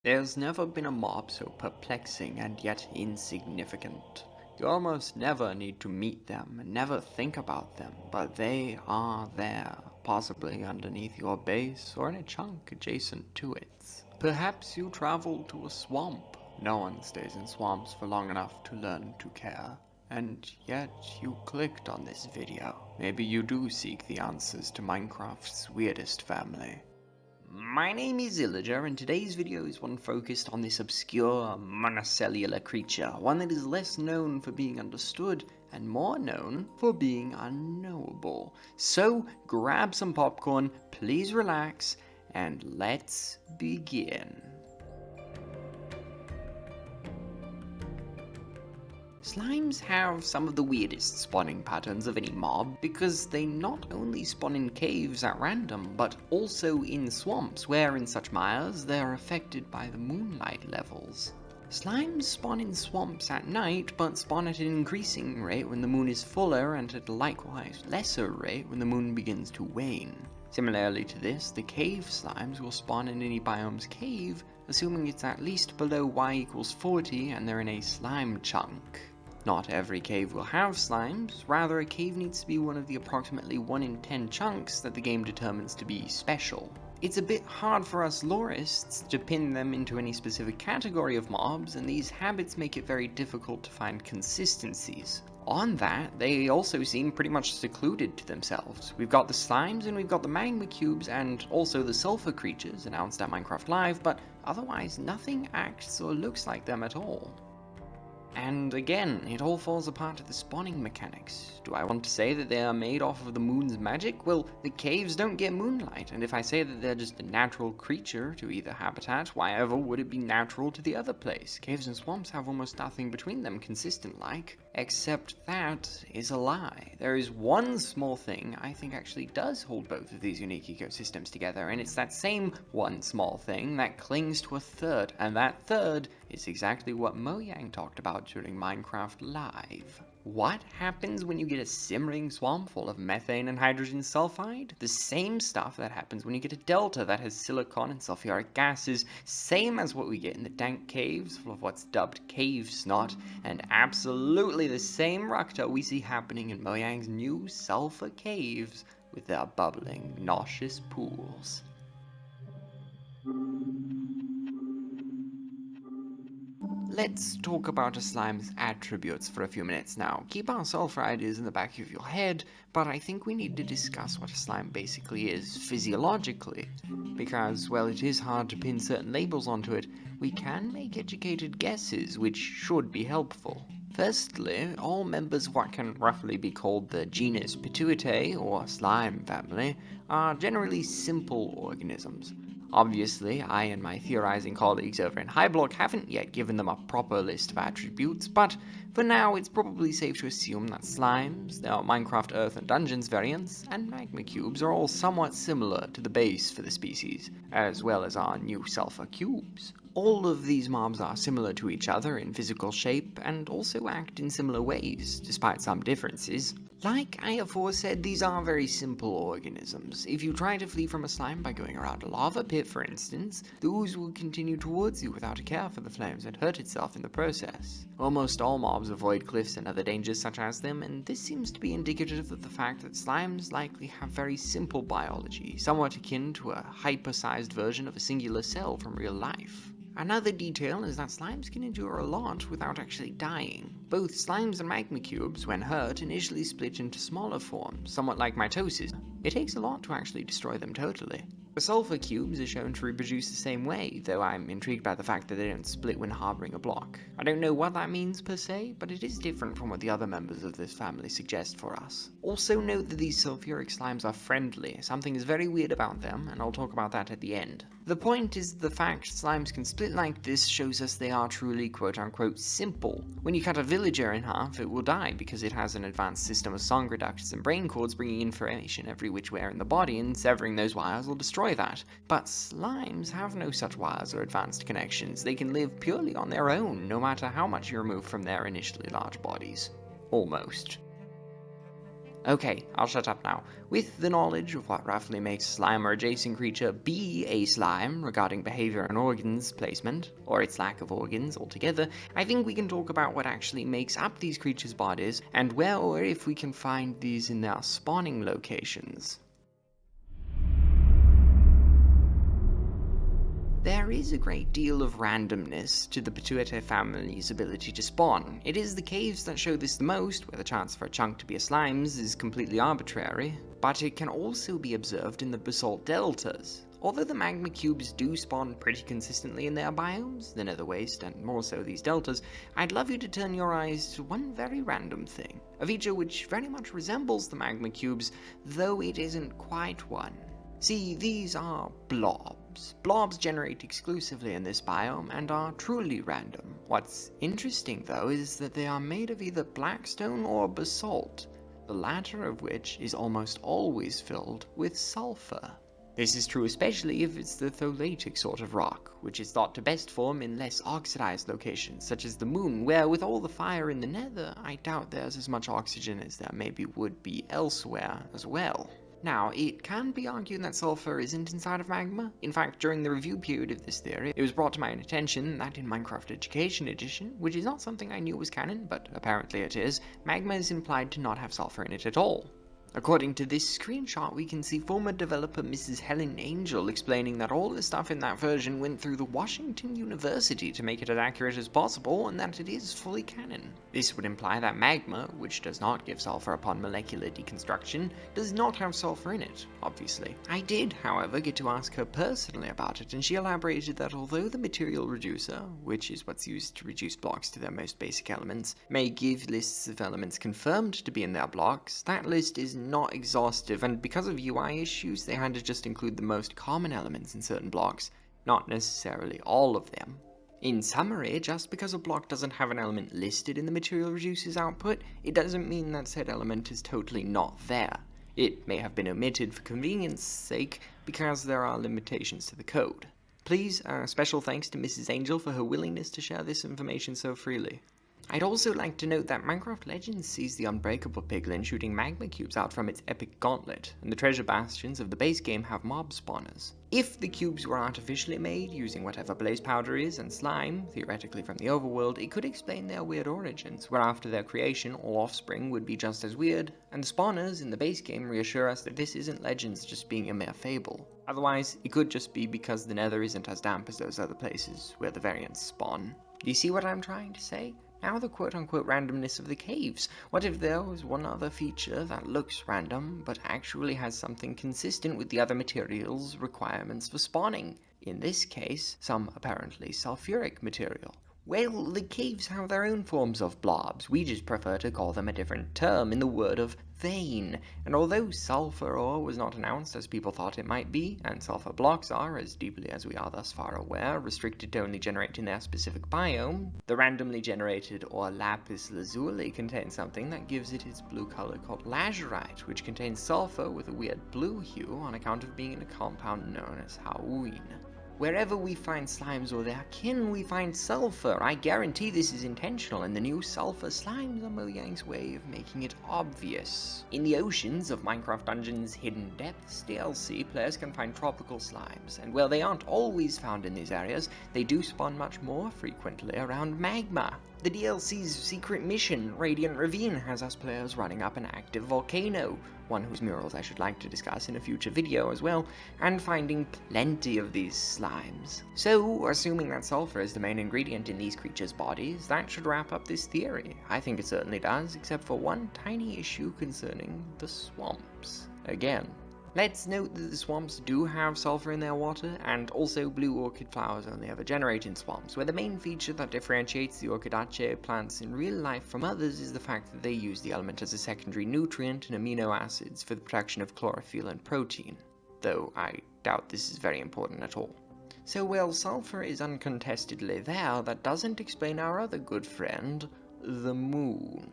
There's never been a mob so perplexing and yet insignificant. You almost never need to meet them and never think about them, but they are there, possibly underneath your base or in a chunk adjacent to it. Perhaps you traveled to a swamp. No one stays in swamps for long enough to learn to care. And yet you clicked on this video. Maybe you do seek the answers to Minecraft's weirdest family. My name is Illager, and today's video is one focused on this obscure monocellular creature, one that is less known for being understood and more known for being unknowable. So grab some popcorn, please relax, and let's begin. Slimes have some of the weirdest spawning patterns of any mob because they not only spawn in caves at random, but also in swamps where in such mires they are affected by the moonlight levels. Slimes spawn in swamps at night, but spawn at an increasing rate when the moon is fuller and at a likewise lesser rate when the moon begins to wane. Similarly to this, the cave slimes will spawn in any biome's cave, assuming it's at least below y=40 and they're in a slime chunk. Not every cave will have slimes, rather a cave needs to be one of the approximately 1 in 10 chunks that the game determines to be special. It's a bit hard for us loreists to pin them into any specific category of mobs, and these habits make it very difficult to find consistencies. On that, they also seem pretty much secluded to themselves. We've got the slimes and we've got the magma cubes and also the sulphur creatures announced at Minecraft Live, but otherwise nothing acts or looks like them at all. And again, it all falls apart at the spawning mechanics. Do I want to say that they are made off of the moon's magic? Well, the caves don't get moonlight, and if I say that they're just a natural creature to either habitat, why ever would it be natural to the other place? Caves and swamps have almost nothing between them consistent-like. Except that is a lie. There is one small thing I think actually does hold both of these unique ecosystems together, and it's that same one small thing that clings to a third, and that third is exactly what Mojang talked about during Minecraft Live. What happens when you get a simmering swamp full of methane and hydrogen sulfide? The same stuff that happens when you get a delta that has silicon and sulfuric gases, same as what we get in the dank caves full of what's dubbed cave snot, and absolutely the same ructa we see happening in Mojang's new sulfur caves with their bubbling, nauseous pools. Let's talk about a slime's attributes for a few minutes now. Keep our sulfur ideas in the back of your head, but I think we need to discuss what a slime basically is physiologically. Because, well, it is hard to pin certain labels onto it, we can make educated guesses, which should be helpful. Firstly, all members of what can roughly be called the genus PwLore, or slime family, are generally simple organisms. Obviously, I and my theorizing colleagues over in Highblock haven't yet given them a proper list of attributes, but for now it's probably safe to assume that slimes, their Minecraft Earth and Dungeons variants, and magma cubes are all somewhat similar to the base for the species, as well as our new sulfur cubes. All of these mobs are similar to each other in physical shape and also act in similar ways, despite some differences. Like I aforesaid, these are very simple organisms. If you try to flee from a slime by going around a lava pit, for instance, the ooze will continue towards you without a care for the flames and hurt itself in the process. Almost all mobs avoid cliffs and other dangers such as them, and this seems to be indicative of the fact that slimes likely have very simple biology, somewhat akin to a hyper-sized version of a singular cell from real life. Another detail is that slimes can endure a lot without actually dying. Both slimes and magma cubes, when hurt, initially split into smaller forms, somewhat like mitosis. It takes a lot to actually destroy them totally. The sulfur cubes are shown to reproduce the same way, though I'm intrigued by the fact that they don't split when harboring a block. I don't know what that means per se, but it is different from what the other members of this family suggest for us. Also note that these sulfuric slimes are friendly. Something is very weird about them, and I'll talk about that at the end. The point is the fact slimes can split like this shows us they are truly quote-unquote simple. When you cut a villager in half, it will die because it has an advanced system of song ducts and brain cords bringing information every which way in the body, and severing those wires will destroy that. But slimes have no such wires or advanced connections. They can live purely on their own, no matter how much you remove from their initially large bodies. Almost. Okay, I'll shut up now. With the knowledge of what roughly makes a slime or adjacent creature be a slime regarding behavior and organs placement, or its lack of organs altogether, I think we can talk about what actually makes up these creatures' bodies, and where or if we can find these in their spawning locations. There is a great deal of randomness to the PwLore family's ability to spawn. It is the caves that show this the most, where the chance for a chunk to be a slimes is completely arbitrary, but it can also be observed in the basalt deltas. Although the magma cubes do spawn pretty consistently in their biomes, the nether waste, and more so these deltas, I'd love you to turn your eyes to one very random thing. A feature which very much resembles the magma cubes, though it isn't quite one. See, these are blobs. Blobs generate exclusively in this biome and are truly random. What's interesting though is that they are made of either blackstone or basalt, the latter of which is almost always filled with sulphur. This is true especially if it's the tholatic sort of rock, which is thought to best form in less oxidized locations, such as the moon, where with all the fire in the nether, I doubt there's as much oxygen as there maybe would be elsewhere as well. Now, it can be argued that sulphur isn't inside of magma. In fact, during the review period of this theory, it was brought to my attention that in Minecraft Education Edition, which is not something I knew was canon, but apparently it is, magma is implied to not have sulphur in it at all. According to this screenshot, we can see former developer Mrs. Helen Angel explaining that all the stuff in that version went through the Washington University to make it as accurate as possible, and that it is fully canon. This would imply that magma, which does not give sulphur upon molecular deconstruction, does not have sulphur in it, obviously. I did, however, get to ask her personally about it, and she elaborated that although the material reducer, which is what's used to reduce blocks to their most basic elements, may give lists of elements confirmed to be in their blocks, that list is not exhaustive, and because of UI issues, they had to just include the most common elements in certain blocks, not necessarily all of them. In summary, just because a block doesn't have an element listed in the material reducer's output, it doesn't mean that said element is totally not there. It may have been omitted for convenience sake because there are limitations to the code. Please, special thanks to Mrs. Angel for her willingness to share this information so freely. I'd also like to note that Minecraft Legends sees the unbreakable piglin shooting magma cubes out from its epic gauntlet, and the treasure bastions of the base game have mob spawners. If the cubes were artificially made using whatever blaze powder is and slime, theoretically from the overworld, it could explain their weird origins, where after their creation all offspring would be just as weird, and the spawners in the base game reassure us that this isn't Legends just being a mere fable. Otherwise, it could just be because the nether isn't as damp as those other places where the variants spawn. Do you see what I'm trying to say? Now the quote-unquote randomness of the caves. What if there was one other feature that looks random, but actually has something consistent with the other materials' requirements for spawning? In this case, some apparently sulfuric material. Well, the caves have their own forms of blobs. We just prefer to call them a different term in the word of vein. And although sulphur ore was not announced as people thought it might be, and sulphur blocks are, as deeply as we are thus far aware, restricted to only generating their specific biome, the randomly generated ore lapis lazuli contains something that gives it its blue color called lazurite, which contains sulphur with a weird blue hue on account of being in a compound known as hauin. Wherever we find slimes or their kin, we find sulphur. I guarantee this is intentional, and the new sulphur slimes are Mojang's way of making it obvious. In the oceans of Minecraft Dungeons Hidden Depths DLC, players can find tropical slimes, and while they aren't always found in these areas, they do spawn much more frequently around magma. The DLC's secret mission, Radiant Ravine, has us players running up an active volcano, one whose murals I should like to discuss in a future video as well, and finding plenty of these slimes. So, assuming that sulphur is the main ingredient in these creatures' bodies, that should wrap up this theory. I think it certainly does, except for one tiny issue concerning the swamps. Again, let's note that the swamps do have sulphur in their water, and also blue orchid flowers only ever generate in swamps, where the main feature that differentiates the Orchidaceae plants in real life from others is the fact that they use the element as a secondary nutrient and amino acids for the production of chlorophyll and protein, though I doubt this is very important at all. So while sulphur is uncontestedly there, that doesn't explain our other good friend, the moon.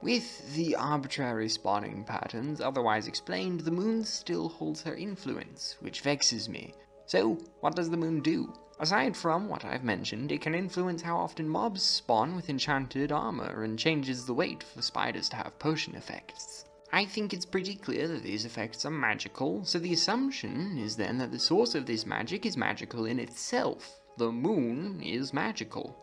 With the arbitrary spawning patterns otherwise explained, the moon still holds her influence, which vexes me. So, what does the moon do? Aside from what I've mentioned, it can influence how often mobs spawn with enchanted armor and changes the weight for spiders to have potion effects. I think it's pretty clear that these effects are magical, so the assumption is then that the source of this magic is magical in itself. The moon is magical.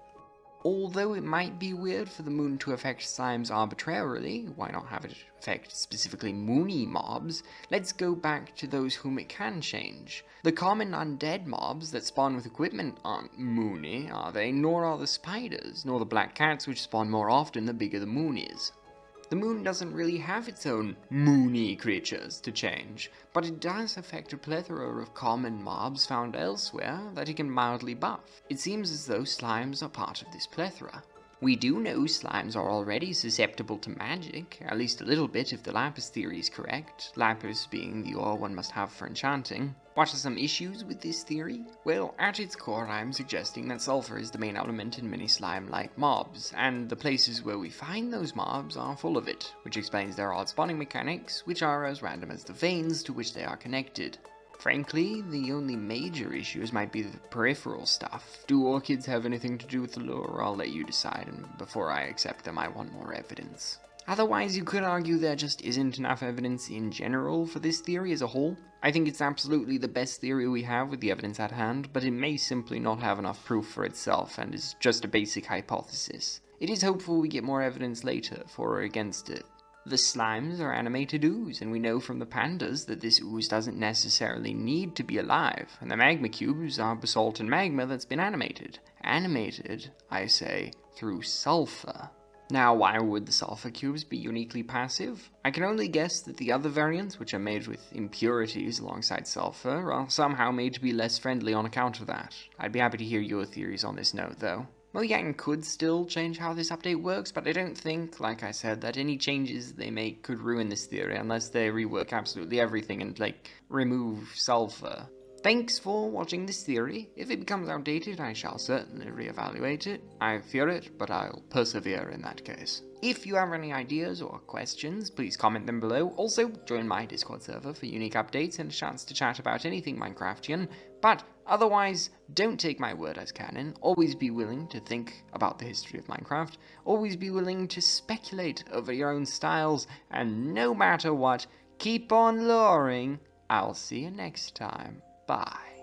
Although it might be weird for the moon to affect slimes arbitrarily, why not have it affect specifically moony mobs? Let's go back to those whom it can change. The common undead mobs that spawn with equipment aren't moony, are they? Nor are the spiders, nor the black cats which spawn more often the bigger the moon is. The moon doesn't really have its own moony creatures to change, but it does affect a plethora of common mobs found elsewhere that it can mildly buff. It seems as though slimes are part of this plethora. We do know slimes are already susceptible to magic, at least a little bit if the lapis theory is correct, lapis being the ore one must have for enchanting. What are some issues with this theory? Well, at its core I am suggesting that sulphur is the main element in many slime-like mobs, and the places where we find those mobs are full of it, which explains their odd spawning mechanics, which are as random as the veins to which they are connected. Frankly, the only major issues might be the peripheral stuff. Do orchids have anything to do with the lore? I'll let you decide, and before I accept them I want more evidence. Otherwise, you could argue there just isn't enough evidence in general for this theory as a whole. I think it's absolutely the best theory we have with the evidence at hand, but it may simply not have enough proof for itself and is just a basic hypothesis. It is hopeful we get more evidence later for or against it. The slimes are animated ooze, and we know from the pandas that this ooze doesn't necessarily need to be alive, and the magma cubes are basalt and magma that's been animated. Animated, I say, through sulphur. Now, why would the sulphur cubes be uniquely passive? I can only guess that the other variants, which are made with impurities alongside sulphur, are somehow made to be less friendly on account of that. I'd be happy to hear your theories on this note, though. Mojang could still change how this update works, but I don't think, like I said, that any changes they make could ruin this theory unless they rework absolutely everything and, remove sulphur. Thanks for watching this theory. If it becomes outdated, I shall certainly reevaluate it. I fear it, but I'll persevere in that case. If you have any ideas or questions, please comment them below. Also, join my Discord server for unique updates and a chance to chat about anything Minecraftian. But otherwise, don't take my word as canon. Always be willing to think about the history of Minecraft. Always be willing to speculate over your own styles. And no matter what, keep on loring. I'll see you next time. Bye.